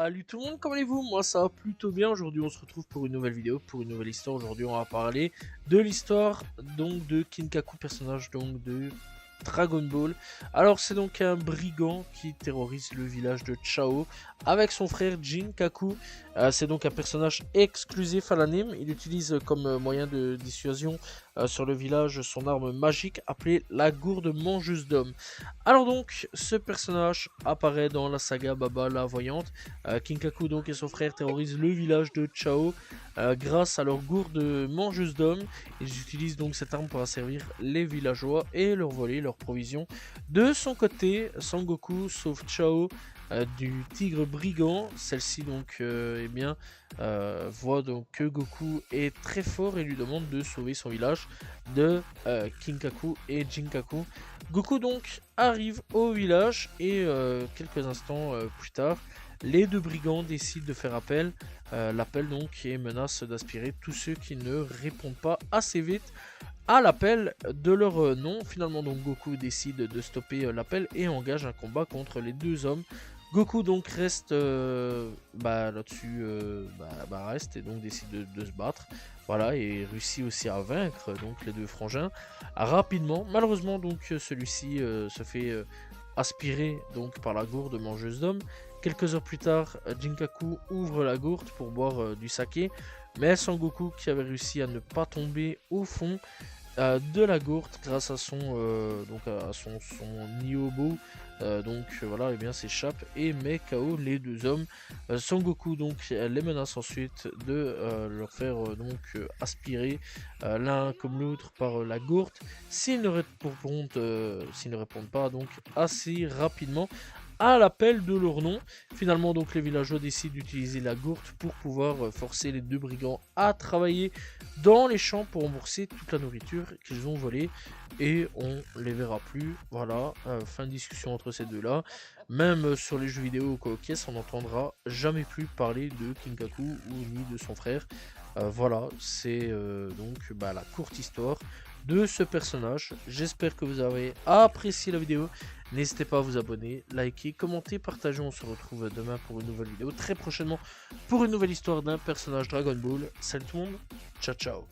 Salut tout le monde, comment allez-vous? Moi ça va plutôt bien. Aujourd'hui on se retrouve pour une nouvelle vidéo, pour une nouvelle histoire. Aujourd'hui on va parler de l'histoire donc de Kinkaku, personnage donc de Dragon Ball. Alors c'est donc un brigand qui terrorise le village de Chao avec son frère Jinkaku. C'est donc un personnage exclusif à l'anime. Il utilise comme moyen de dissuasion sur le village son arme magique appelée la gourde mangeuse d'hommes. Alors donc, ce personnage apparaît dans la saga Baba la Voyante. Kinkaku donc et son frère terrorisent le village de Chao grâce à leur gourde mangeuse d'hommes. Ils utilisent donc cette arme pour asservir les villageois et leur voler leurs provisions. De son côté, Sangoku sauve Chao du tigre brigand. Celle-ci donc voit donc que Goku est très fort et lui demande de sauver son village de Kinkaku et Jinkaku. Goku donc arrive au village et quelques instants plus tard, les deux brigands décident de faire appel. L'appel donc et menace d'aspirer tous ceux qui ne répondent pas assez vite à l'appel de leur nom. Finalement donc Goku décide de stopper l'appel et engage un combat contre les deux hommes. Goku donc reste là-dessus, reste et donc décide de se battre. Voilà, et réussit aussi à vaincre donc les deux frangins rapidement. Malheureusement donc celui-ci se fait aspirer donc par la gourde mangeuse d'hommes. Quelques heures plus tard, Jinkaku ouvre la gourde pour boire du saké, mais Sangoku, qui avait réussi à ne pas tomber au fond de la gourde grâce à son Niobo, voilà, et bien s'échappe et met KO les deux hommes. Sangoku donc les menace ensuite de leur faire aspirer l'un comme l'autre par la gourde s'ils ne répondent pas donc assez rapidement à l'appel de leur nom. Finalement donc les villageois décident d'utiliser la gourde pour pouvoir forcer les deux brigands à travailler dans les champs pour rembourser toute la nourriture qu'ils ont volée, et on les verra plus. Voilà, fin de discussion entre ces deux là. Même sur les jeux vidéo ou quoi, on n'entendra jamais plus parler de Kinkaku ou ni de son frère. Voilà, c'est la courte histoire de ce personnage. J'espère que vous avez apprécié la vidéo. N'hésitez pas à vous abonner, liker, commenter, partager. On se retrouve demain pour une nouvelle vidéo, très prochainement pour une nouvelle histoire d'un personnage Dragon Ball. Salut tout le monde, ciao ciao.